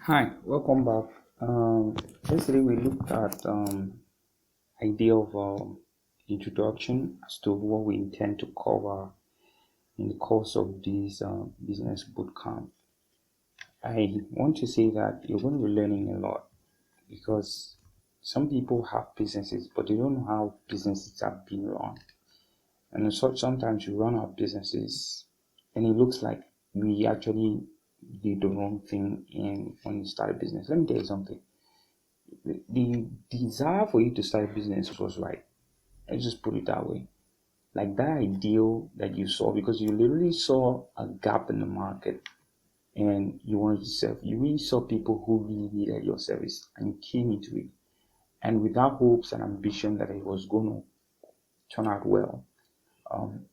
Hi, welcome back. Yesterday we looked at idea of introduction as to what we intend to cover in the course of this business bootcamp. I want to say that you're going to be learning a lot because some people have businesses, but they don't know how businesses are being run. And so sometimes you run our businesses, and it looks like we actually did the wrong thing in when you start a business. Let me tell you something. The desire for you to start a business was right. Let's just put it that way. Like that ideal that you saw, because you literally saw a gap in the market and you wanted to serve. You really saw people who really needed your service and you came into it. And without hopes and ambition that it was going to turn out well.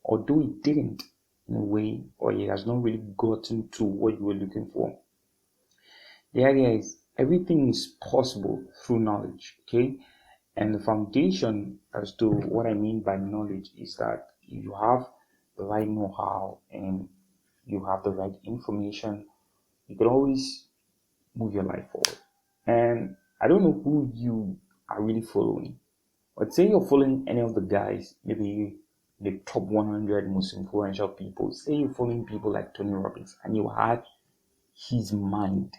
Although it didn't in a way, or it has not really gotten to what you were looking for. The idea is everything is possible through knowledge, okay? And the foundation as to what I mean by knowledge is that if you have the right know-how and you have the right information, you can always move your life forward. And I don't know who you are really following, but say you're following any of the guys, maybe the top 100 most influential people. Say you're following people like Tony Robbins and you had his mind.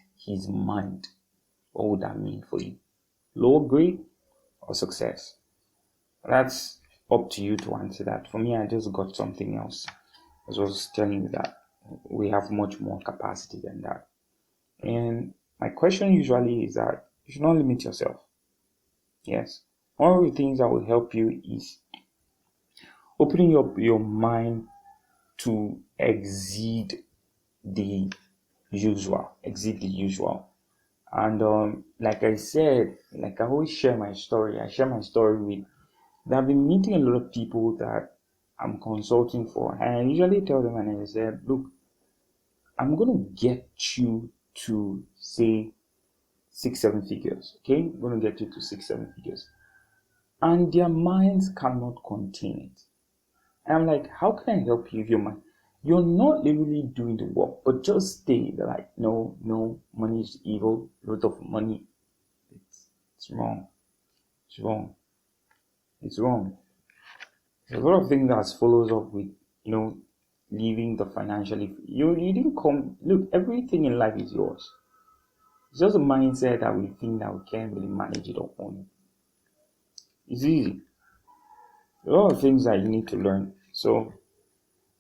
What would that mean for you? Low grade or success? That's up to you to answer that. For me, I just got something else. As I was telling you that we have much more capacity than that. And my question usually is that you should not limit yourself. Yes. One of the things that will help you is opening up your mind to exceed the usual. And like I said, like I always share my story. I share my story with that I've been meeting a lot of people that I'm consulting for, and I usually tell them and I said, look, I'm gonna get you to say 6, 7 figures. Okay, I'm gonna get you to 6, 7 figures. And their minds cannot contain it. And I'm like, how can I help you if you're not literally doing the work, but just stay. They're like, no, money is evil. A lot of money, it's wrong. It's wrong. It's wrong. There's a lot of things that follows up with, leaving the financially. You didn't come. Look, everything in life is yours. It's just a mindset that we think that we can't really manage it or own it. It's easy. A lot of things that you need to learn. So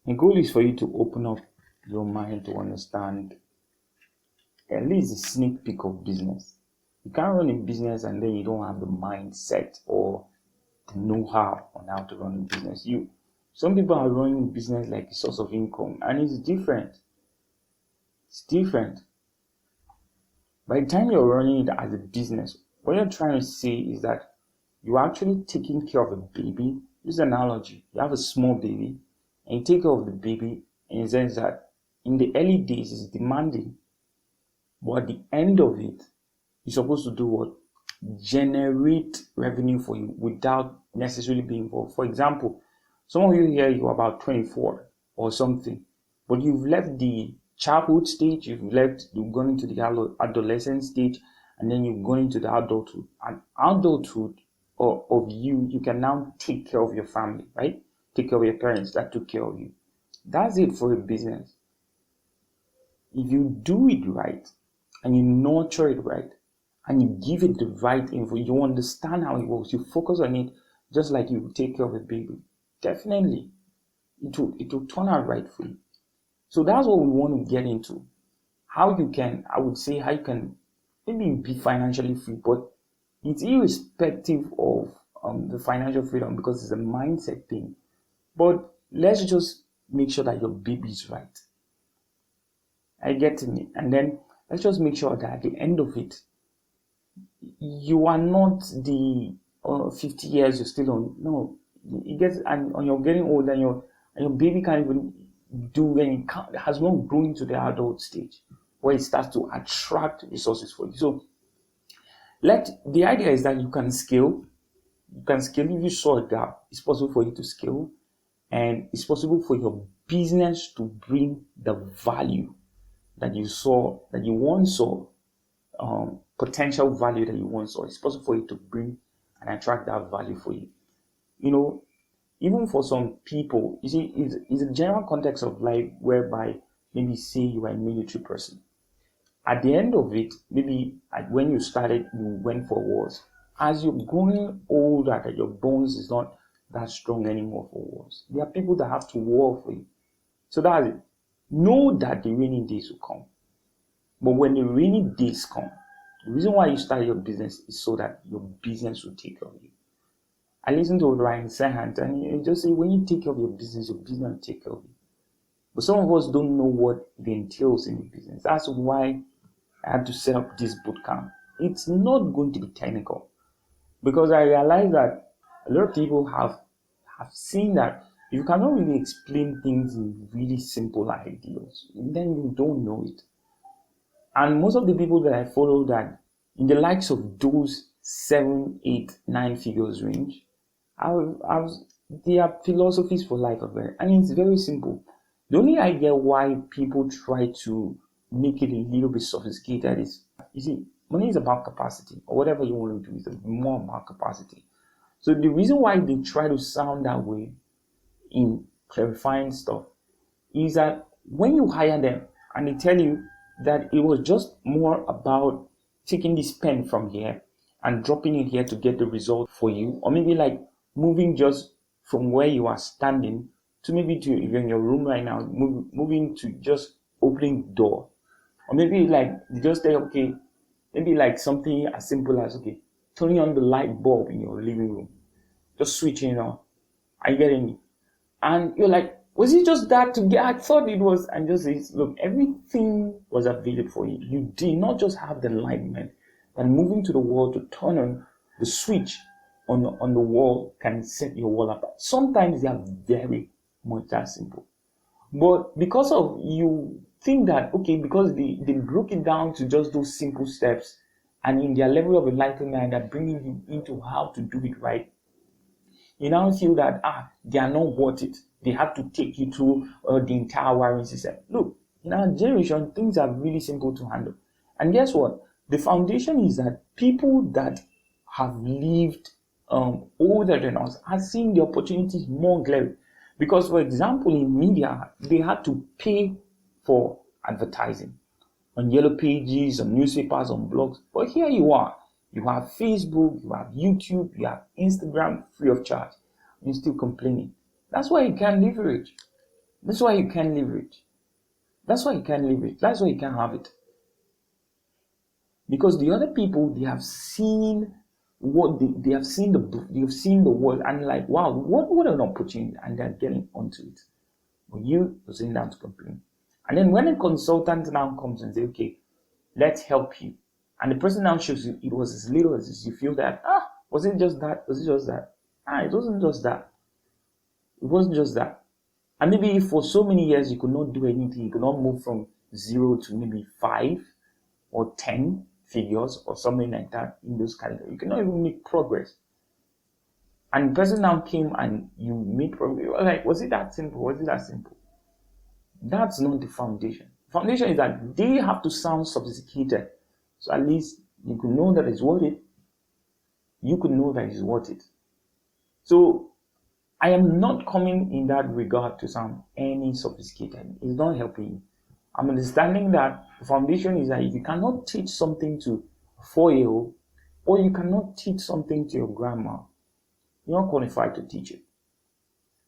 the goal is for you to open up your mind to understand at least a sneak peek of business. You can't run a business and then you don't have the mindset or the know-how on how to run a business. Some people are running business like a source of income, and it's different. It's different. By the time you're running it as a business, what you're trying to say is that you're actually taking care of a baby. Use an analogy. You have a small baby, and you take care of the baby in the sense that in the early days it's demanding, but at the end of it, you're supposed to do what? Generate revenue for you without necessarily being involved. For example, some of you here, you're about 24 or something, but you've left the childhood stage, you've gone into the adolescent stage, and then you've gone into the adulthood. And adulthood of you can now take care of your family, right? Take care of your parents that took care of you. That's it for a business. If you do it right and you nurture it right and you give it the right info, you understand how it works, you focus on it just like you take care of a baby, definitely it will turn out right for you. So that's what we want to get into. How you can maybe be financially free, but it's irrespective of the financial freedom because it's a mindset thing. But let's just make sure that your baby is right. I get me. And then let's just make sure that at the end of it, you are not the 50 years you're still on. No, it gets, and when you're getting older and your baby can't even do any, has not grown to the adult stage where it starts to attract resources for you. So the idea is that you can scale. If you saw a gap, it's possible for you to scale, and it's possible for your business to bring the value that you once saw potential value that you want, so it's possible for you to bring and attract that value for you. You know, even for some people, you see, it's a general context of life whereby maybe say you are a military person. At the end of it, maybe when you started, you went for wars. As you're growing older, that your bones is not that strong anymore for wars. There are people that have to war for you. So that's it. Know that the rainy days will come. But when the rainy days come, the reason why you start your business is so that your business will take care of you. I listened to Ryan Serhant and he just said, when you take care of your business will take care of you. But some of us don't know what it entails in the business. That's why I had to set up this bootcamp. It's not going to be technical because I realized that a lot of people have seen that if you cannot really explain things in really simple ideas, then you don't know it. And most of the people that I follow that in the likes of those 7, 8, 9 figures range, their philosophies for life are very, and it's very simple. The only idea why people try to make it a little bit sophisticated is, you see, money is about capacity, or whatever you want to do is more about capacity. So the reason why they try to sound that way in clarifying stuff is that when you hire them and they tell you that it was just more about taking this pen from here and dropping it here to get the result for you, or maybe like moving just from where you are standing to maybe to, if you're in your room right now, moving to just opening the door, or maybe like just say, okay, maybe like something as simple as, okay, turning on the light bulb in your living room, just switching it on. Are you getting me? And you're like, was it just that to get? I thought it was, and just says, look, everything was available for you. You did not just have the enlightenment, and moving to the wall to turn on the switch on the wall can set your wall up. Sometimes they are very much that simple. But because of you think that, okay, because they broke it down to just those simple steps, and in their level of enlightenment, they're bringing you into how to do it right, you now feel that they are not worth it. They have to take you through the entire wiring system. Look, in our generation, things are really simple to handle. And guess what? The foundation is that people that have lived older than us are seeing the opportunities more clearly. Because, for example, in media, they had to pay for advertising on yellow pages, on newspapers, on blogs. But here you are. You have Facebook, you have YouTube, you have Instagram free of charge. You're still complaining. That's why you can't leverage. That's why you can't leverage. That's why you can't leverage. That's why you can't have it. Because the other people, they have seen what they have seen the world and like, wow, what an opportunity, and they're getting onto it. But you're sitting down to complain. And then when a consultant now comes and says, okay, let's help you. And the person now shows you it was as little as this. You feel that, was it just that? Was it just that? It wasn't just that. It wasn't just that. And maybe if for so many years you could not do anything, you could not move from 0 to maybe 5 or 10 figures or something like that in those categories. You cannot even make progress. And the person now came and you made progress. You were like, was it that simple? Was it that simple? That's not the foundation. The foundation is that they have to sound sophisticated. So at least you could know that it's worth it. You could know that it's worth it. So I am not coming in that regard to sound any sophisticated. It's not helping you. I'm understanding that the foundation is that if you cannot teach something to a 4-year-old, or you cannot teach something to your grandma, you're not qualified to teach it.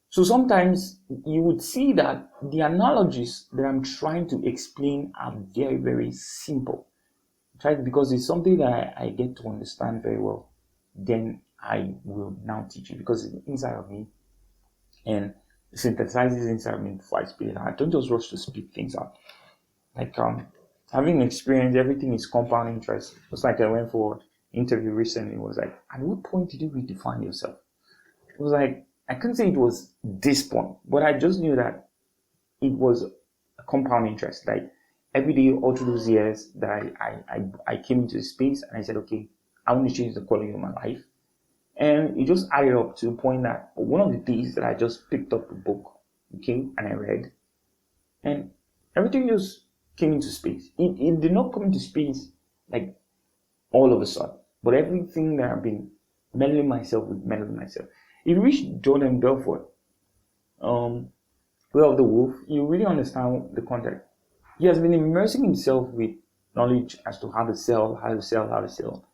So sometimes you would see that the analogies that I'm trying to explain are very, very simple. Because it's something that I get to understand very well. Then I will now teach you because it's inside of me and it synthesizes inside of me before I speak it out. I don't just rush to speak things out. Like having experience, everything is compound interest. Just like I went for an interview recently, it was like, at what point did you redefine yourself? It was like, I couldn't say it was this point, but I just knew that it was a compound interest. Like every day, all through those years that I came into the space and I said, okay, I want to change the quality of my life. And it just added up to the point that one of the days that I just picked up a book, okay, and I read, and everything just came into space. It did not come into space like all of a sudden. But everything that I've been meddling myself with, If you reach Jordan Belfort, Way of the Wolf, you really understand the context. He has been immersing himself with knowledge as to how to sell.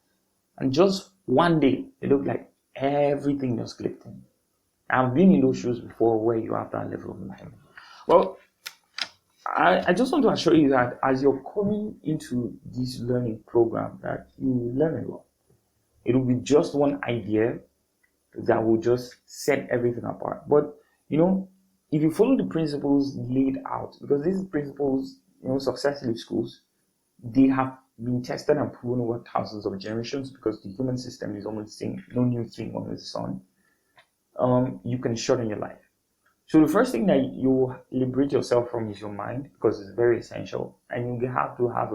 And just one day, it looked like everything just clicked in. I've been in those shoes before where you have that level of alignment. Well, I just want to assure you that as you're coming into this learning program, that you learn a lot. It will be just one idea that will just set everything apart. But, if you follow the principles laid out, because these principles, success leads schools, they have been tested and proven over thousands of generations, because the human system is almost the same, no new thing under the sun. You can shorten your life. So the first thing that you liberate yourself from is your mind, because it's very essential, and you have to have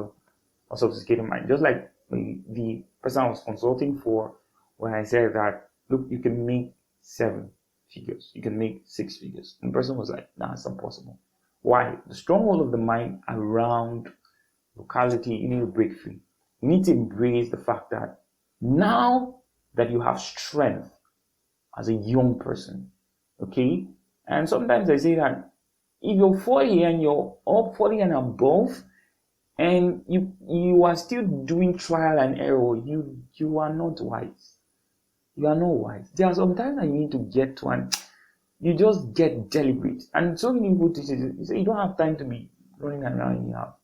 a sophisticated mind. Just like the person I was consulting for, when I said that, look, you can make 7 figures, you can make 6 figures, and the person was like, nah, it's impossible. Why? The stronghold of the mind around locality, you need to break free. You need to embrace the fact that now that you have strength as a young person, okay? And sometimes I say that if you're 40 and you're up 40 and above, and you are still doing trial and error, you are not wise. You are not wise. There are some times that you need to get to, and you just get deliberate. And so many people teach you say you don't have time to be running around anyhow.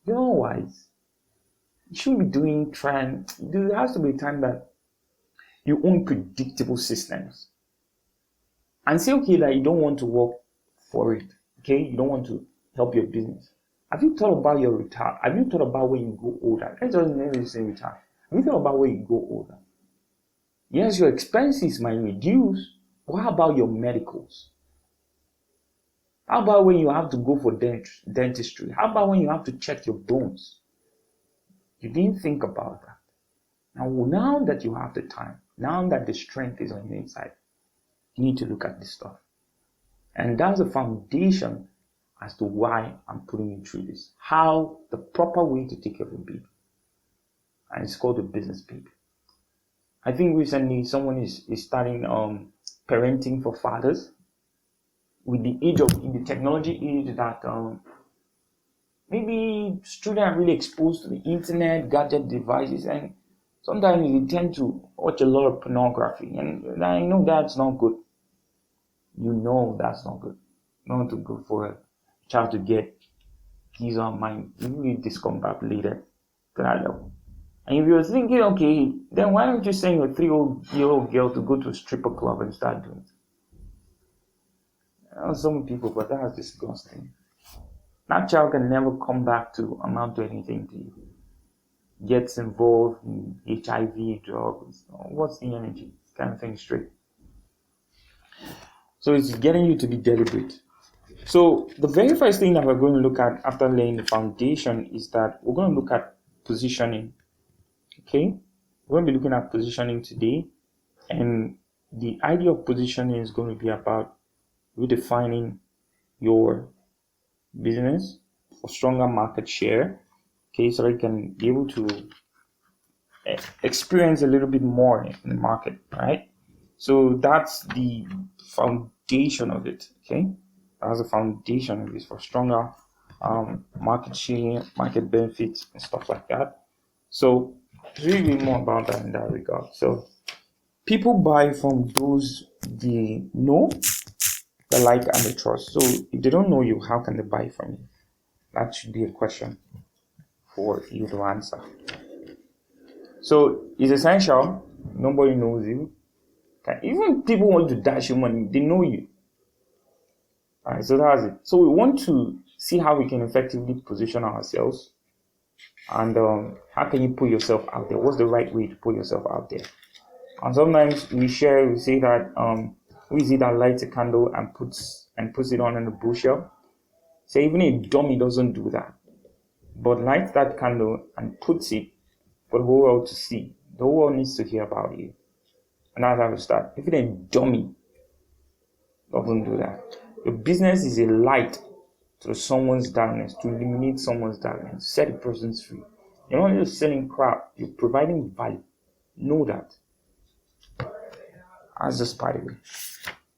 You're not wise. You should be doing trial. There has to be a time that you own predictable systems. And say, okay, that you don't want to work for it. Okay, you don't want to help your business. Have you thought about your retire? Have you thought about when you go older? Let's just never say retire. Have you thought about when you go older? Yes, your expenses might reduce. But how about your medicals? How about when you have to go for dentistry? How about when you have to check your bones? You didn't think about that. Now that you have the time, now that the strength is on your inside, you need to look at this stuff. And that's the foundation as to why I'm putting you through this. How the proper way to take care of a baby. And it's called a business baby. I think recently someone is starting parenting for fathers with the technology age that maybe students are really exposed to the internet, gadget devices, and sometimes they tend to watch a lot of pornography. And I know that's not good. You know that's not good. Not too good for a child to get peace of mind. You need discombobulated to that level. And if you're thinking, okay, then why don't you send your 3-year-old girl to go to a stripper club and start doing it? Some people, but that's disgusting. That child can never come back to amount to anything to you. Gets involved in HIV, drugs. What's the energy? Kind of thing straight. So it's getting you to be deliberate. So the very first thing that we're going to look at after laying the foundation is that we're going to look at positioning. Okay? We're going to be looking at positioning today. And the idea of positioning is going to be about redefining your business for stronger market share. Okay, so you can be able to experience a little bit more in the market, right? So that's the foundation of it. Okay, that's the foundation of it for stronger market share, market benefits, and stuff like that. So really more about that in that regard. So people buy from those they know, they like, and they trust. So if they don't know you, how can they buy from you? That should be a question for you to answer. So it's essential. Nobody knows you. Even people want to dash you money, they know you. Alright, so that's it. So we want to see how we can effectively position ourselves, and how can you put yourself out there? What's the right way to put yourself out there? And sometimes we say that who is it that lights a candle and puts it on in a bushel? So even a dummy doesn't do that, but lights that candle and puts it for the whole world to see. The whole world needs to hear about you. And that's how we start. If a dummy doesn't do that, your business is a light to someone's darkness, to illuminate someone's darkness, set a person free. You're not just selling crap, you're providing value. Know that. That's just by the way.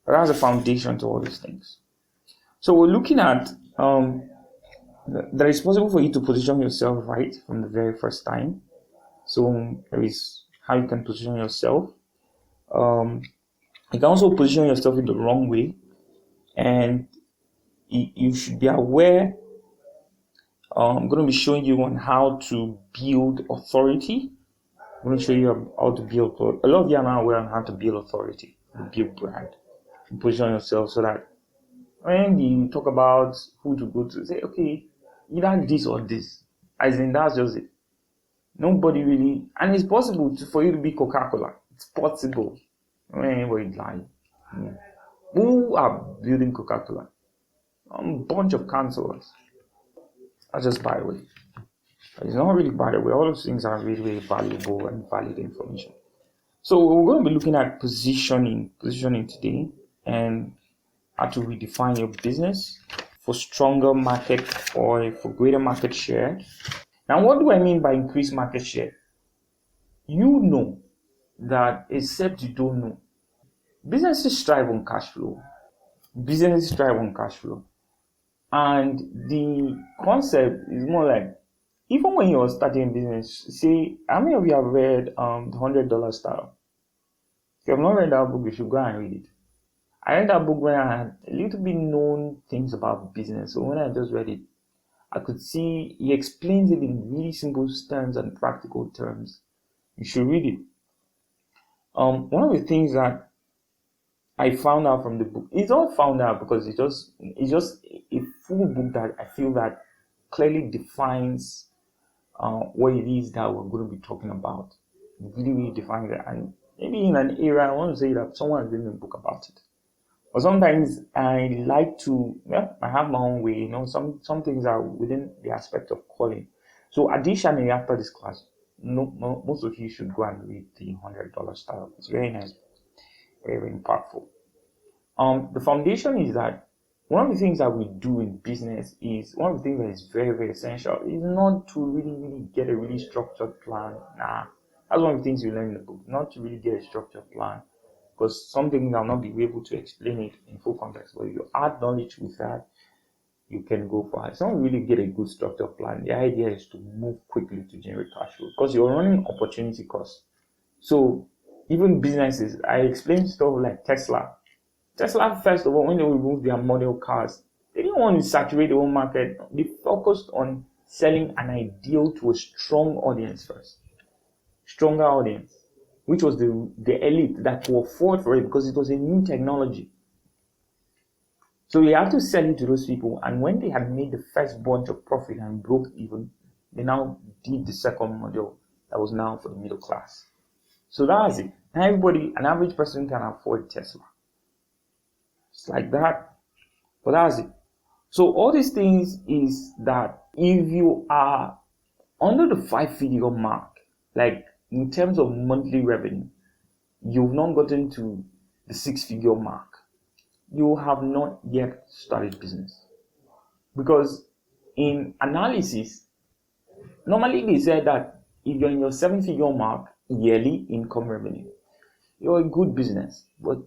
That's the foundation to all these things. So we're looking at that it's possible for you to position yourself right from the very first time. So there is how you can position yourself. You can also position yourself in the wrong way, and you should be aware. I'm going to be showing you on how to build authority. I'm going to show you how to build authority. A lot of you are now aware on how to build authority, to build brand, to position yourself so that when you talk about who to go to, say, okay, either this or this. As in, that's just it. Nobody really, and it's possible for you to be Coca-Cola. It's possible. Anybody lying. Who are building Coca-Cola? A bunch of counselors. That's just by the way. It's not really by the way. All those things are really, really valuable and valid information. So we're going to be looking at positioning today, and how to redefine your business for stronger market or for greater market share. Now, what do I mean by increased market share? You know that, except you don't know, businesses thrive on cash flow. Businesses thrive on cash flow. And the concept is more like, even when you're starting a business, say, how many of you have read the $100 Style? If you have not read that book, you should go and read it. I read that book when I had a little bit known things about business. So when I just read it, I could see he explains it in really simple terms and practical terms. You should read it. One of the things that I found out from the book, it's not found out because it's just a full book that I feel that clearly defines what it is that we're going to be talking about. It really, really defines it. And maybe in an era, I want to say that someone has written a book about it. But sometimes I like to, I have my own way, some things are within the aspect of calling. So additionally, after this class, most of you should go and read the $100 Style. It's very nice, very, very impactful. The foundation is that one of the things that we do in business is, one of the things that is very, very essential is not to really, really get a really structured plan. That's one of the things you learn in the book, not to really get a structured plan. Because something I'll not be able to explain it in full context. But if you add knowledge with that, you can go far. It's not really get a good structured plan. The idea is to move quickly to generate cash flow, because you're running opportunity costs. So even businesses, I explained stuff like Tesla. Tesla, first of all, when they removed their model cars, they didn't want to saturate the whole market. They focused on selling an ideal to a strong audience first. Stronger audience, which was the elite that could afford for it, because it was a new technology. So you have to sell it to those people, and when they had made the first bunch of profit and broke even, they now did the second model that was now for the middle class. So that's it. Now everybody, an average person can afford Tesla. It's like that. But that's it. So all these things is that if you are under the 5-figure mark, like in terms of monthly revenue, you've not gotten to the 6-figure mark, you have not yet started business. Because in analysis, normally they say that if you're in your 7-figure mark yearly income revenue, you're a good business. But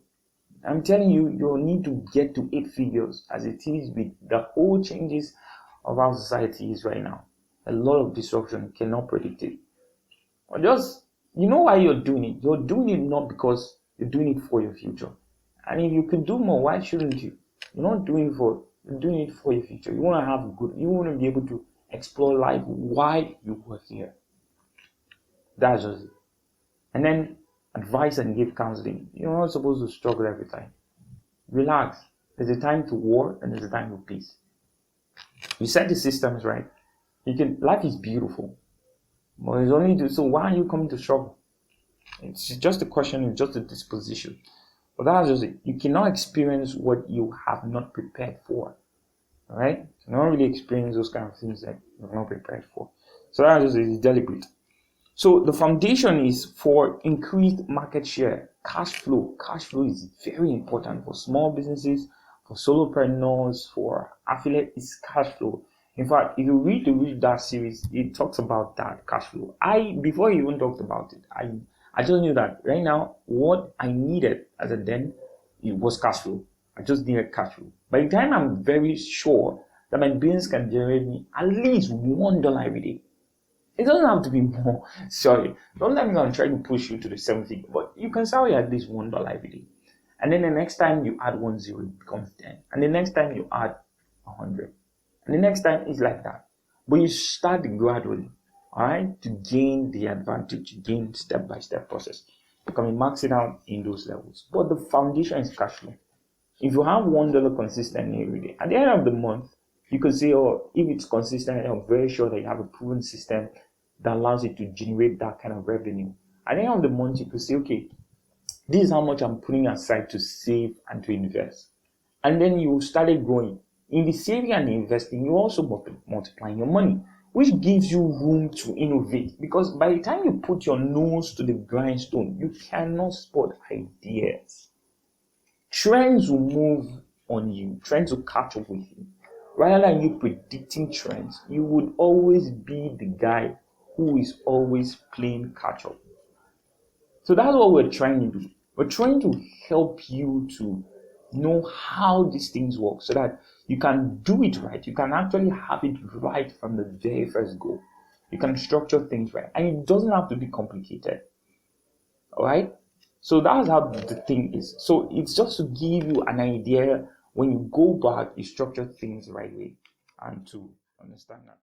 I'm telling you, you'll need to get to 8 figures, as it is with the whole changes of how society is right now. A lot of disruption, cannot predict it. Or just, you know why you're doing it. You're doing it not because you're doing it for your future. And if you can do more, why shouldn't you? You're doing it for your future. You want to have good, you want to be able to explore life while you work here. That's just it. And then advice and give counseling. You're not supposed to struggle every time. Relax. There's a time to war and there's a time for peace. You set the systems right. Life is beautiful. But it's only so why are you coming to struggle? It's just a question, it's just a disposition. But that's just it. You cannot experience what you have not prepared for. Alright? You cannot really experience those kind of things that you're not prepared for. So that's just it's deliberate. So the foundation is for increased market share, cash flow. Cash flow is very important for small businesses, for solopreneurs, for affiliates. It's cash flow. In fact, if you read that series, it talks about that cash flow. Before he even talked about it, I just knew that right now what I needed as a then it was cash flow. I just needed cash flow. By the time I'm very sure that my business can generate me at least $1 every day. It doesn't have to be more. Sorry, don't let me go and try to push you to the 7 figure, but you can sell it at least $1 every day. And then the next time you add 1 0, it becomes 10. And the next time you add 100. And the next time it's like that. But you start gradually, alright, to gain the advantage, to gain step-by-step process. You can be maxing out in those levels. But the foundation is cash flow. If you have $1 consistently every day, at the end of the month, you could say, oh, if it's consistent, I'm very sure that you have a proven system that allows you to generate that kind of revenue. At the end of the month, you could say, okay, this is how much I'm putting aside to save and to invest. And then you started growing. In the saving and the investing, you also multiplying your money, which gives you room to innovate. Because by the time you put your nose to the grindstone, you cannot spot ideas. Trends will move on you. Trends will catch up with you. Rather than you predicting trends, you would always be the guy who is always playing catch up. So that's what we're trying to do. We're trying to help you to know how these things work so that you can do it right. You can actually have it right from the very first go. You can structure things right. And it doesn't have to be complicated. Alright? So that's how the thing is. So it's just to give you an idea when you go back, you structure things the right way and to understand that.